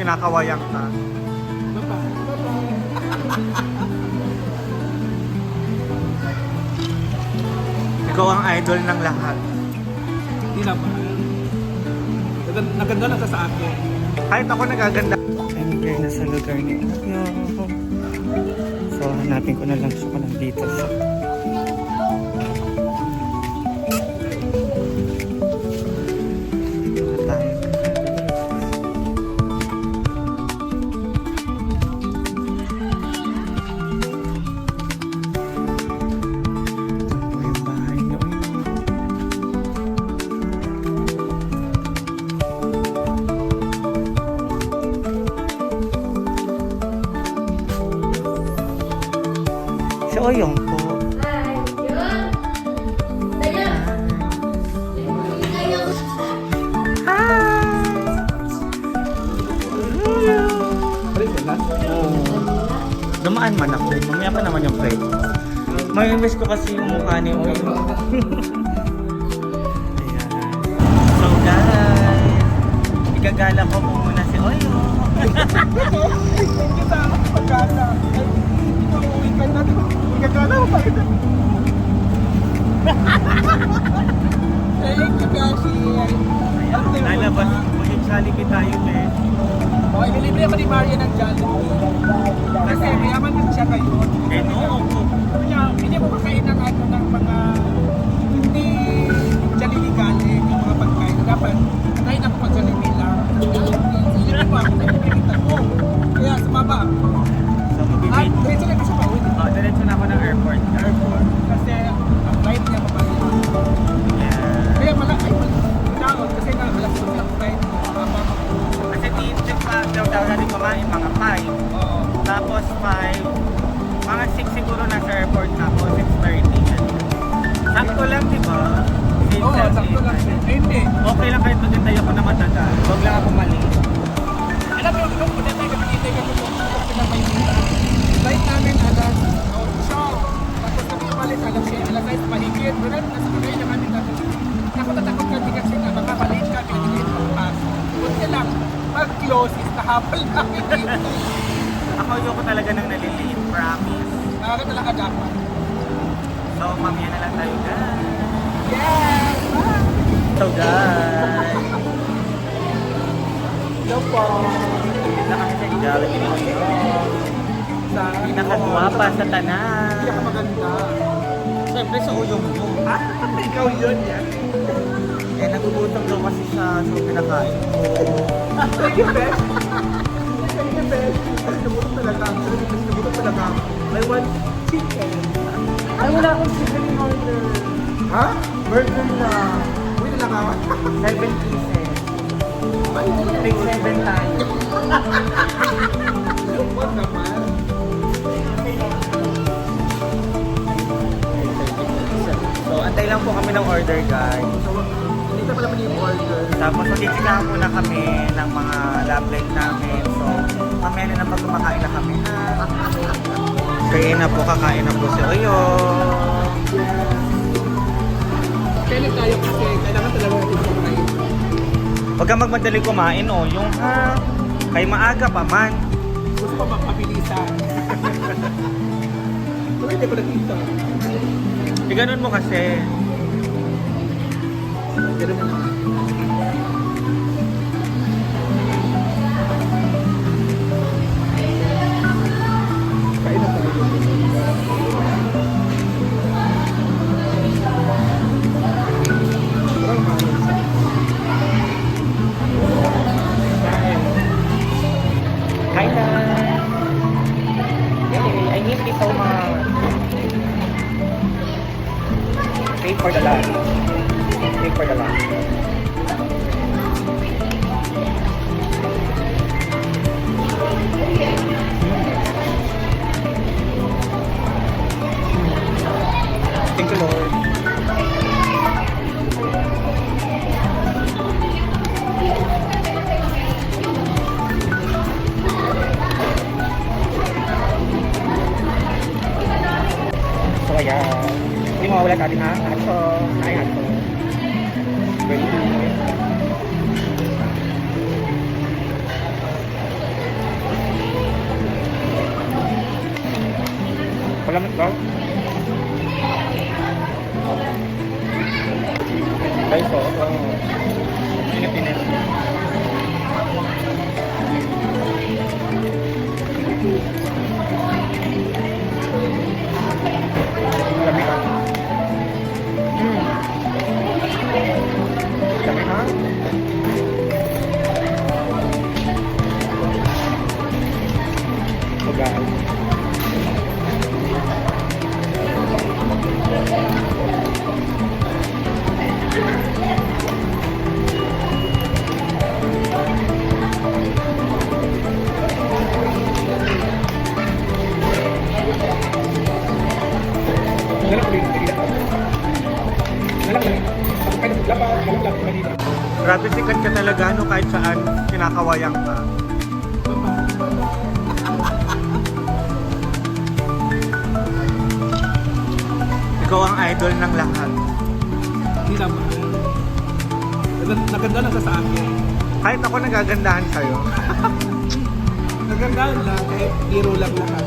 kinakawayang ka. Ikaw ang idol ng lahat. Hindi naman. Naganda lang sa akin. Kahit ako nagaganda. Anyway, nasa lugar ni Yo. So, hanapin ko na lang siya kung nandito sa... Si Oyong po. Dumaan man ako. Mamaya pa naman yung plate. May miss ko kasi yung mukha ni Oyong. Ayan. So guys, igagala ko muna si Oyong. Gagana mo pa ito. Thank you, Gashi. Lalabas, mag-Jollibee tayo, eh. Okay, nilibre ako ni Maria ng Jollibee. Kasi mayaman din siya kayo. Eh, no. Hindi mo makain ng ano ng mga hindi Jollibee galing, yung mga pagkain. Dapat, kain ako pag Jollibee lang. Hindi mo ako nakikita ko. Kaya sumama ako. So, At mabibig. diretso na kasi pauwi. Diretso na ako ng airport. Kasi ang flight niya papalik. Yeah. Kaya malaki daon kasi nga alas 2 ang flight. Kasi tip pa daw natin kumain mga 5. Oo. Tapos 5, mga 6 siguro nasa airport na ako, 6:30. Sakto lang, di ba? Oo, sakto lang. Eh, hindi. Okay lang kahit maghintay ako na matagal. Huwag lang ako mali. Alam mo, nung una tayo kapitay ka po kasi ng Maynila. Flight namin alas 8. Tapos kami umalis alas 6 mahigit. Wala, nasa kagay na kami natin. Takot na takot kami kasi na makapalit kami. Hindi ito magpas. Kunti lang, pag-close is nahapal namin dito. Ako ayoko talaga ng naliliit, promise. Nakaka talaga dapat. So, mamaya na lang tayo, guys. Yes! So, guys. Hello po. Dito na kami sa Jollibee ni Oyong. Sa Pinakagwapa sa tanan. Hindi ka maganda. Siyempre sa Oyong mo. Ikaw yun yan. Eh, nagugutom daw kasi siya, so pinakain ko. Thank you, Beth. Thank you, Beth. Nagutom talaga. Nagutom talaga. I want chicken. Ay, wala akong chicken in order. Ha? Burger na. Uy, nalakawan. 7 pieces. Big 7 tayo. Lupot naman. So, antay lang po kami ng order, guys. So, hindi ka pala pa yung order. Tapos, magkikikahan muna kami ng mga love life namin. So, mamaya na pag kumakain na kami, ha? Kaya na po, kakain na po si Oyong. Kailan tayo kasi kailangan talaga natin kumain. Huwag kang magmadaling kumain, oh. Yung, ha? Kay maaga pa man. Gusto ko magpabilisan. Pero hindi ko nakita. Di ganun mo kasi. Ganun mo naman. Kain na tayo. Parang malas. Kain na. Yay, I miss you so much. Pay for the lunch. Pay for the lunch. Thank you, Lord. So, ayan. Hindi mawawala sa atin, ha? Ato. Kain ato. Ready? Malamit ba? Guys, init-init. Lamig ka. Lamig ka. Ugal. Grabe sikat ka talaga, no? Kahit saan, kinakawayang ka. Ikaw ang idol ng lahat. Hindi naman. Naganda lang ka sa akin. Kahit ako nagagandahan sa'yo. Naganda lang kahit biro lang lahat.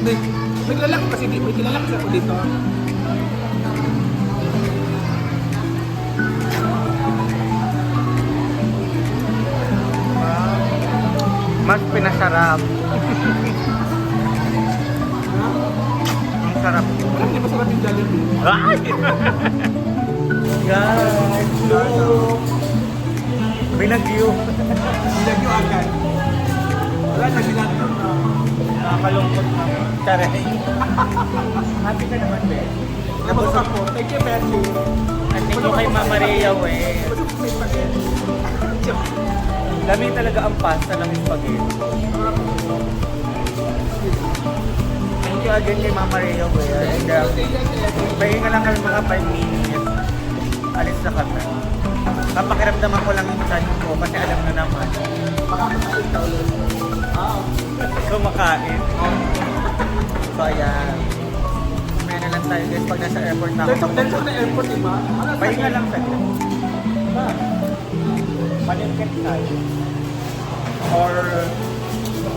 May kilala ko kasi may kilala kasi ako dito. Mas pinasarap. Ang sarap. Wala, hindi masarap yung Jollibee. Ay! Guys, look! Binagyo. Nilagyo agad. Wala, nagilagyo na. Nakakalungkot na. Taray. Happy ka naman, be. Nabusok ako. Thank you, Betty. At ito kay Mama Rhea, we. Busok ko may spaghetti. Lami talaga ang pasta ng spaghetti. Thank you again kay Mama Rhea, we. And, pahinga lang kami mga 5 minutes. Alis na kami. Papakiramdaman ko lang yung time ko kasi alam na naman. Makakakain ka ulit. Kumakain. So, ayan. May na lang tayo guys pag nasa airport na ako. Dito na airport, diba? Pahinga lang sa Malingkit tayo. Or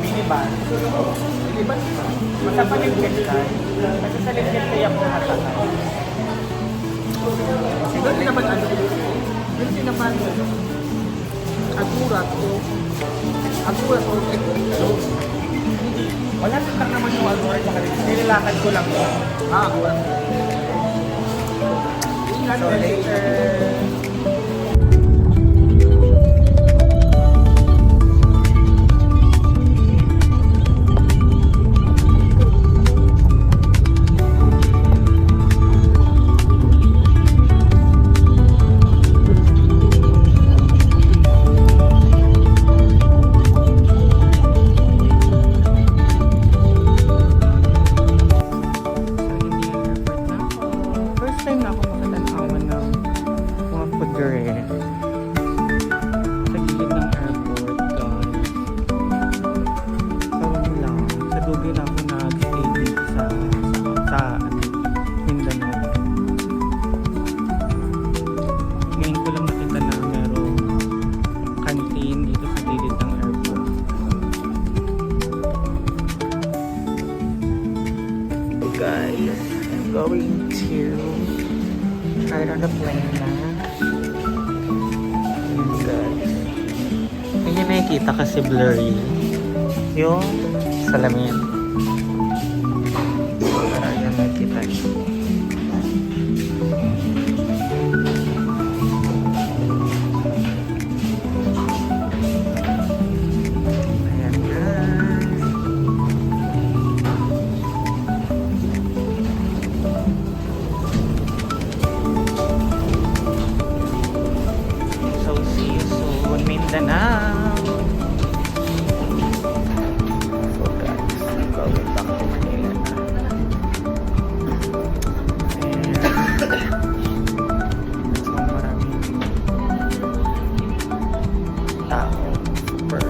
minivan. Minivan? Basta palingkit tayo. Kasi sa lingkit tayo ako nakasakay. Meron din naman ano. Meron din naman Agurat o Wala lang naman yung Almora sa kanila. Nilalakad ko lang. Agurat. So later. Guys, I'm going to try it on the plane na. Ayan guys. Hindi nakikita kasi blurry. Yung salamin. Pero ayan nakikita niyo. Ayan guys. So see you soon, Mindanao. So guys, going back to Manila na. And so maraming tao. Super.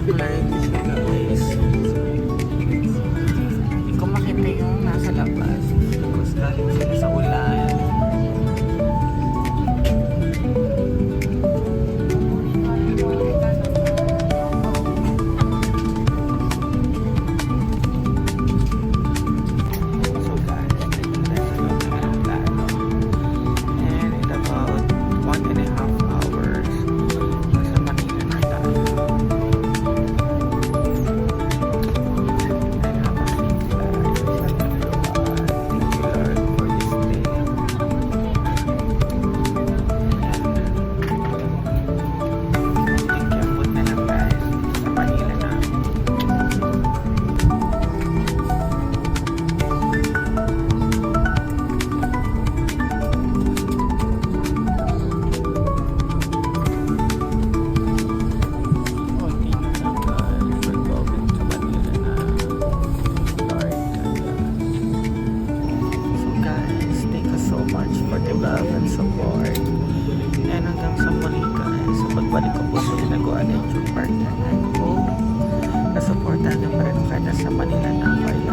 cloudy siya guys. Hindi ko makita yung nasa labas. Tapos galing sila sa ulan. So guys, and in about 1.5 hours, nasa Manila na tayo. And have a safe flight. Thank you Lord for this day. Thank you, abot na lang guys. Sa Manila na. Konti na lang guys. We're going to Manila na. Lord. So guys, thank you so much for the love and support. And hanggang sa muli guys, sa pagbalik ko po sa ginagawa ng YouTube partner. I hope na supportan niyo pa rin ako kahit nasa Manila na ako. I